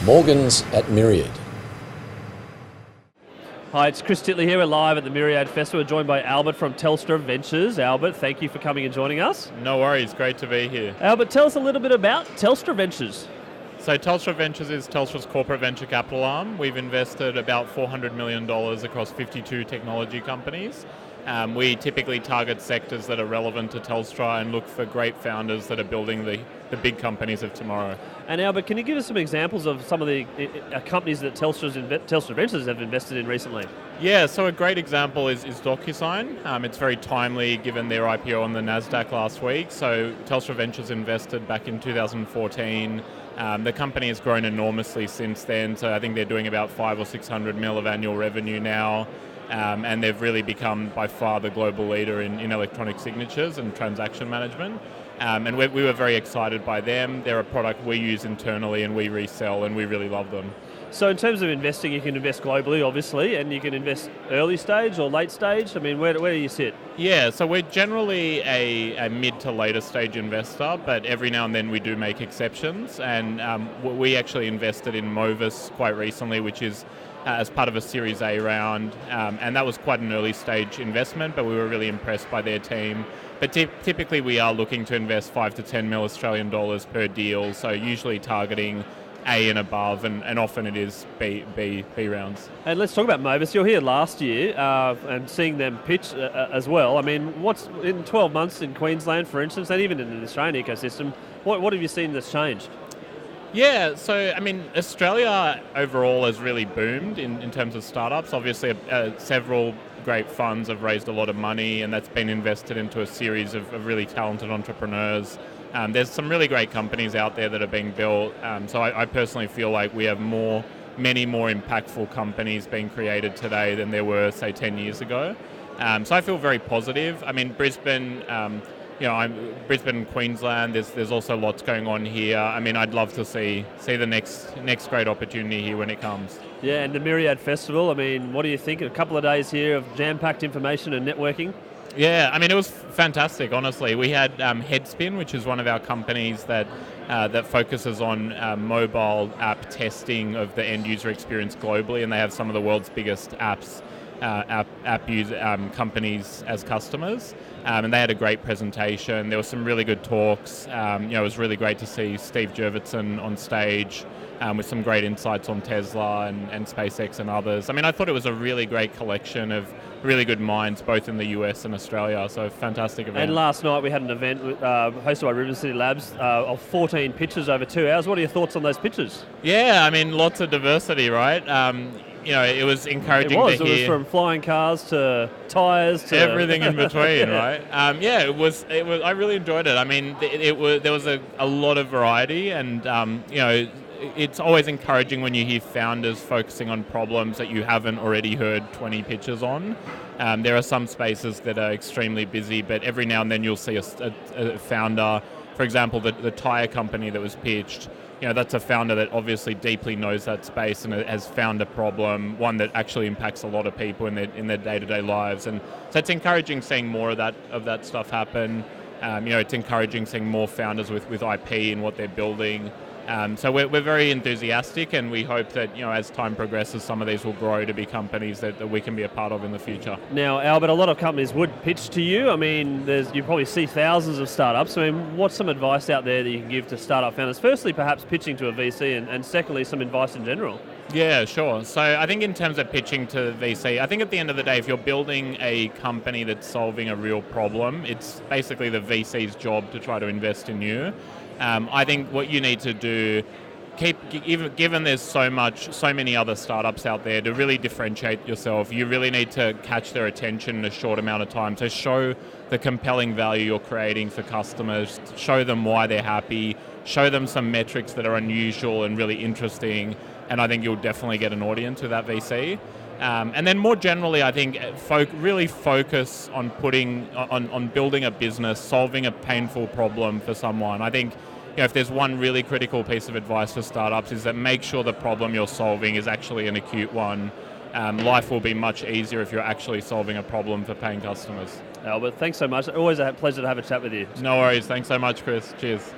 Morgans at Myriad. Hi, it's Chris Titley here. We're live at the Myriad Festival. We're joined by Albert from Telstra Ventures. Albert, thank you for coming and joining us. No worries, great to be here. Albert, tell us a little bit about Telstra Ventures. So Telstra Ventures is Telstra's corporate venture capital arm. We've invested about $400 million across 52 technology companies. We typically target sectors that are relevant to Telstra and look for great founders that are building the big companies of tomorrow. And Albert, can you give us some examples of some of the companies that Telstra Ventures have invested in recently? Yeah, so a great example is DocuSign. It's very timely given their IPO on the NASDAQ last week. So Telstra Ventures invested back in 2014. The company has grown enormously since then. So I think they're doing about 500 or 600 mil of annual revenue now. And they've really become by far the global leader in electronic signatures and transaction management. And we were very excited by them. They're a product we use internally and we resell, and we really love them. So in terms of investing, you can invest globally, obviously, and you can invest early stage or late stage. I mean, where do you sit? Yeah, so we're generally a mid to later stage investor, but every now and then we do make exceptions. And we actually invested in Movis quite recently, which is as part of a Series A round, and that was quite an early stage investment, but we were really impressed by their team. But typically we are looking to invest 5 to 10 mil Australian dollars per deal, so usually targeting A and above, and often it is B rounds. And let's talk about Movis. You're here last year and seeing them pitch as well. I mean, what's in 12 months in Queensland, for instance, and even in the Australian ecosystem, what have you seen that's changed? Yeah, so I mean, Australia overall has really boomed in terms of startups. Obviously, several great funds have raised a lot of money, and that's been invested into a series of really talented entrepreneurs. There's some really great companies out there that are being built. So I personally feel like we have many more impactful companies being created today than there were, say, 10 years ago. So I feel very positive. I mean, Brisbane. Brisbane and Queensland, there's also lots going on here. I mean, I'd love to see the next great opportunity here when it comes. Yeah, and the Myriad Festival, I mean, what do you think? A couple of days here of jam-packed information and networking? Yeah, I mean, it was fantastic, honestly. We had Headspin, which is one of our companies that focuses on mobile app testing of the end-user experience globally, and they have some of the world's biggest apps. App user companies as customers, and they had a great presentation. There were some really good talks. It was really great to see Steve Jurvetson on stage with some great insights on Tesla and SpaceX and others. I mean, I thought it was a really great collection of really good minds, both in the US and Australia. So fantastic event. And last night we had an event hosted by River City Labs of 14 pitches over 2 hours. What are your thoughts on those pitches? Yeah, I mean, lots of diversity, right? It was encouraging to hear. It was from flying cars to tyres to everything in between, right? It was. I really enjoyed it. I mean, there was a lot of variety, and it's always encouraging when you hear founders focusing on problems that you haven't already heard 20 pitches on. There are some spaces that are extremely busy, but every now and then you'll see a founder. For example, the tyre company that was pitched. That's a founder that obviously deeply knows that space and has found a problem, one that actually impacts a lot of people in their day-to-day lives. And so it's encouraging seeing more of that stuff happen. It's encouraging seeing more founders with IP and what they're building. So we're very enthusiastic, and we hope that as time progresses, some of these will grow to be companies that we can be a part of in the future. Now, Albert, a lot of companies would pitch to you. I mean, you probably see thousands of startups. I mean, what's some advice out there that you can give to startup founders? Firstly, perhaps pitching to a VC, and secondly, some advice in general. Yeah, sure. So I think in terms of pitching to VC, I think at the end of the day, if you're building a company that's solving a real problem, it's basically the VC's job to try to invest in you. I think what you need to do, given there's so many other startups out there, to really differentiate yourself, you really need to catch their attention in a short amount of time to show the compelling value you're creating for customers, show them why they're happy, show them some metrics that are unusual and really interesting, and I think you'll definitely get an audience with that VC. And then more generally, I think really focus on on building a business, solving a painful problem for someone. I think if there's one really critical piece of advice for startups is that make sure the problem you're solving is actually an acute one. Life will be much easier if you're actually solving a problem for paying customers. Albert, thanks so much. Always a pleasure to have a chat with you. No worries. Thanks so much, Chris. Cheers.